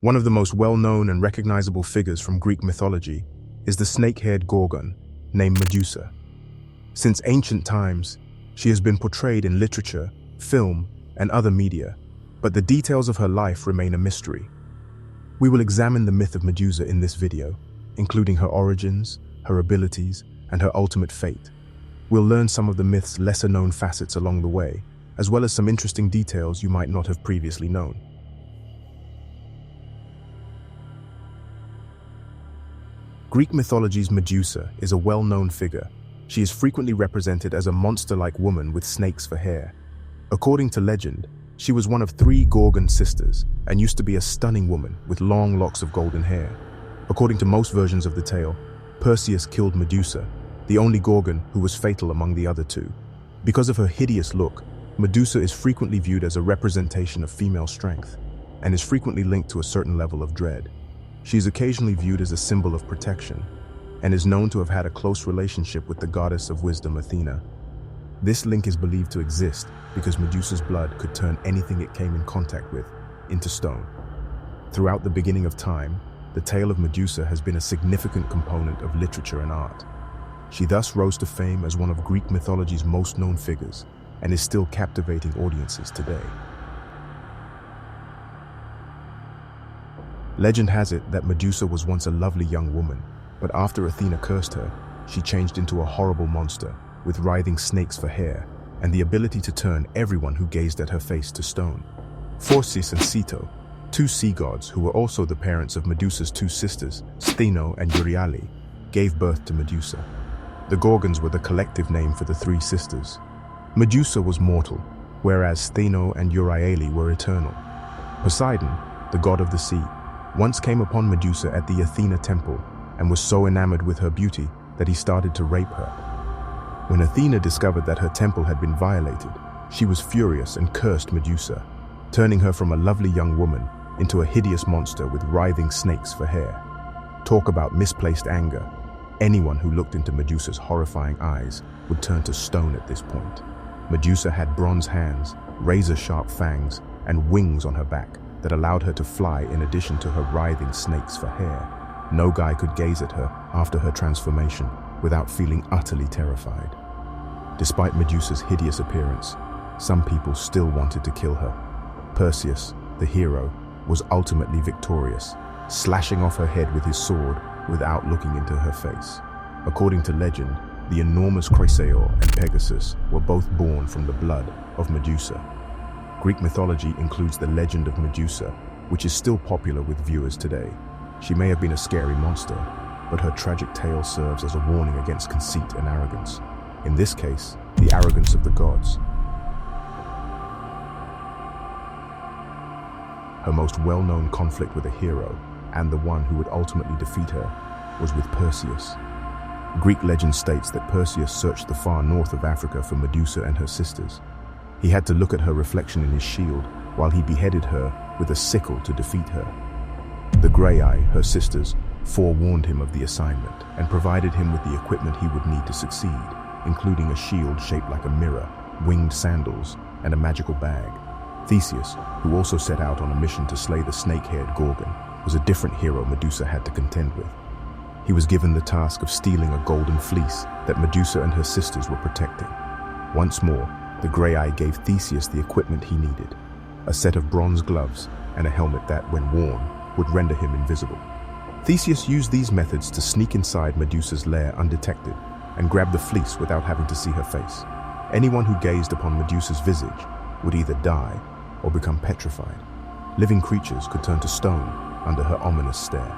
One of the most well-known and recognizable figures from Greek mythology is the snake-haired Gorgon, named Medusa. Since ancient times, she has been portrayed in literature, film, and other media, but the details of her life remain a mystery. We will examine the myth of Medusa in this video, including her origins, her abilities, and her ultimate fate. We'll learn some of the myth's lesser-known facets along the way, as well as some interesting details you might not have previously known. Greek mythology's Medusa is a well-known figure. She is frequently represented as a monster-like woman with snakes for hair. According to legend, she was one of 3 Gorgon sisters and used to be a stunning woman with long locks of golden hair. According to most versions of the tale, Perseus killed Medusa, the only Gorgon who was fatal among the other 2. Because of her hideous look, Medusa is frequently viewed as a representation of female strength and is frequently linked to a certain level of dread. She is occasionally viewed as a symbol of protection and is known to have had a close relationship with the goddess of wisdom Athena. This link is believed to exist because Medusa's blood could turn anything it came in contact with into stone. Throughout the beginning of time, the tale of Medusa has been a significant component of literature and art. She thus rose to fame as one of Greek mythology's most known figures and is still captivating audiences today. Legend has it that Medusa was once a lovely young woman, but after Athena cursed her, she changed into a horrible monster with writhing snakes for hair and the ability to turn everyone who gazed at her face to stone. Perseus and Theseus, 2 sea gods who were also the parents of Medusa's 2 sisters, Stheno and Euryale, gave birth to Medusa. The Gorgons were the collective name for the 3 sisters. Medusa was mortal, whereas Stheno and Euryale were eternal. Poseidon, the god of the sea, once came upon Medusa at the Athena temple and was so enamored with her beauty that he started to rape her. When Athena discovered that her temple had been violated, she was furious and cursed Medusa, turning her from a lovely young woman into a hideous monster with writhing snakes for hair. Talk about misplaced anger. Anyone who looked into Medusa's horrifying eyes would turn to stone at this point. Medusa had bronze hands, razor-sharp fangs, and wings on her back that allowed her to fly in addition to her writhing snakes for hair. No guy could gaze at her after her transformation without feeling utterly terrified. Despite Medusa's hideous appearance, some people still wanted to kill her. Perseus, the hero, was ultimately victorious, slashing off her head with his sword without looking into her face. According to legend, the enormous Chrysaor and Pegasus were both born from the blood of Medusa. Greek mythology includes the legend of Medusa, which is still popular with viewers today. She may have been a scary monster, but her tragic tale serves as a warning against conceit and arrogance. In this case, the arrogance of the gods. Her most well-known conflict with a hero, and the one who would ultimately defeat her, was with Perseus. Greek legend states that Perseus searched the far north of Africa for Medusa and her sisters. He had to look at her reflection in his shield while he beheaded her with a sickle to defeat her. The Graeae, her sisters, forewarned him of the assignment and provided him with the equipment he would need to succeed, including a shield shaped like a mirror, winged sandals, and a magical bag. Theseus, who also set out on a mission to slay the snake-haired Gorgon, was a different hero Medusa had to contend with. He was given the task of stealing a golden fleece that Medusa and her sisters were protecting. Once more, the Graeae gave Theseus the equipment he needed, a set of bronze gloves and a helmet that, when worn, would render him invisible. Theseus used these methods to sneak inside Medusa's lair undetected and grab the fleece without having to see her face. Anyone who gazed upon Medusa's visage would either die or become petrified. Living creatures could turn to stone under her ominous stare.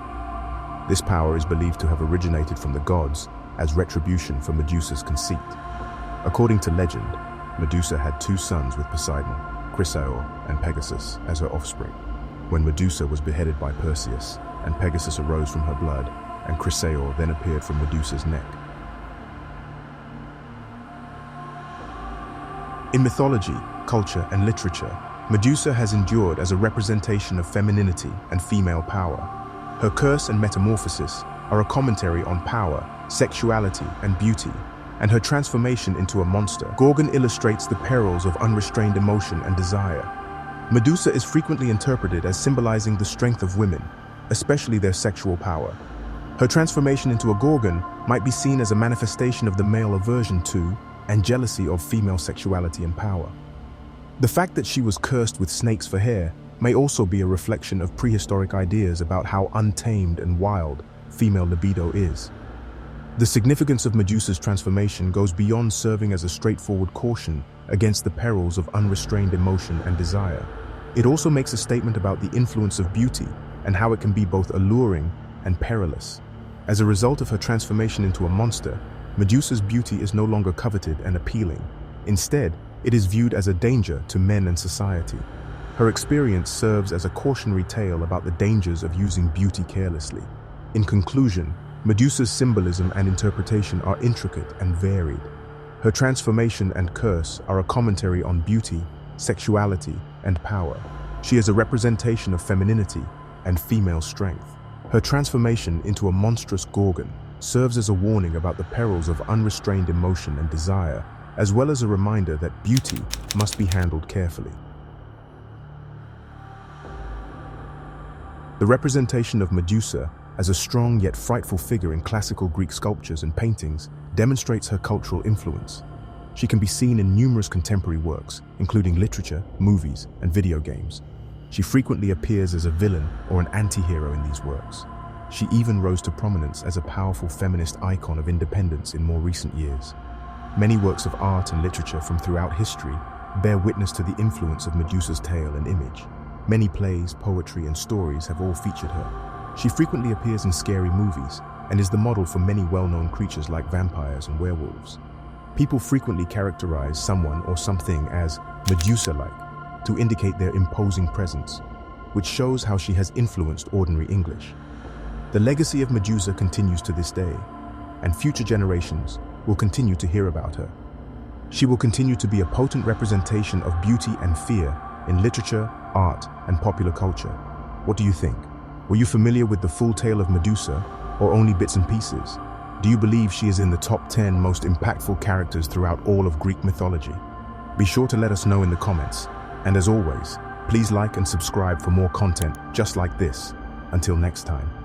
This power is believed to have originated from the gods as retribution for Medusa's conceit. According to legend, Medusa had 2 sons with Poseidon, Chrysaor and Pegasus, as her offspring. When Medusa was beheaded by Perseus, and Pegasus arose from her blood, and Chrysaor then appeared from Medusa's neck. In mythology, culture, and literature, Medusa has endured as a representation of femininity and female power. Her curse and metamorphosis are a commentary on power, sexuality, and beauty, and her transformation into a monster, Gorgon illustrates the perils of unrestrained emotion and desire. Medusa is frequently interpreted as symbolizing the strength of women, especially their sexual power. Her transformation into a Gorgon might be seen as a manifestation of the male aversion to and jealousy of female sexuality and power. The fact that she was cursed with snakes for hair may also be a reflection of prehistoric ideas about how untamed and wild female libido is. The significance of Medusa's transformation goes beyond serving as a straightforward caution against the perils of unrestrained emotion and desire. It also makes a statement about the influence of beauty and how it can be both alluring and perilous. As a result of her transformation into a monster, Medusa's beauty is no longer coveted and appealing. Instead, it is viewed as a danger to men and society. Her experience serves as a cautionary tale about the dangers of using beauty carelessly. In conclusion, Medusa's symbolism and interpretation are intricate and varied. Her transformation and curse are a commentary on beauty, sexuality, and power. She is a representation of femininity and female strength. Her transformation into a monstrous Gorgon serves as a warning about the perils of unrestrained emotion and desire, as well as a reminder that beauty must be handled carefully. The representation of Medusa as a strong yet frightful figure in classical Greek sculptures and paintings demonstrates her cultural influence. She can be seen in numerous contemporary works, including literature, movies, and video games. She frequently appears as a villain or an anti-hero in these works. She even rose to prominence as a powerful feminist icon of independence in more recent years. Many works of art and literature from throughout history bear witness to the influence of Medusa's tale and image. Many plays, poetry, and stories have all featured her. She frequently appears in scary movies and is the model for many well-known creatures like vampires and werewolves. People frequently characterize someone or something as Medusa-like to indicate their imposing presence, which shows how she has influenced ordinary English. The legacy of Medusa continues to this day, and future generations will continue to hear about her. She will continue to be a potent representation of beauty and fear in literature, art, and popular culture. What do you think? Were you familiar with the full tale of Medusa, or only bits and pieces? Do you believe she is in the top 10 most impactful characters throughout all of Greek mythology? Be sure to let us know in the comments. And as always, please like and subscribe for more content just like this. Until next time.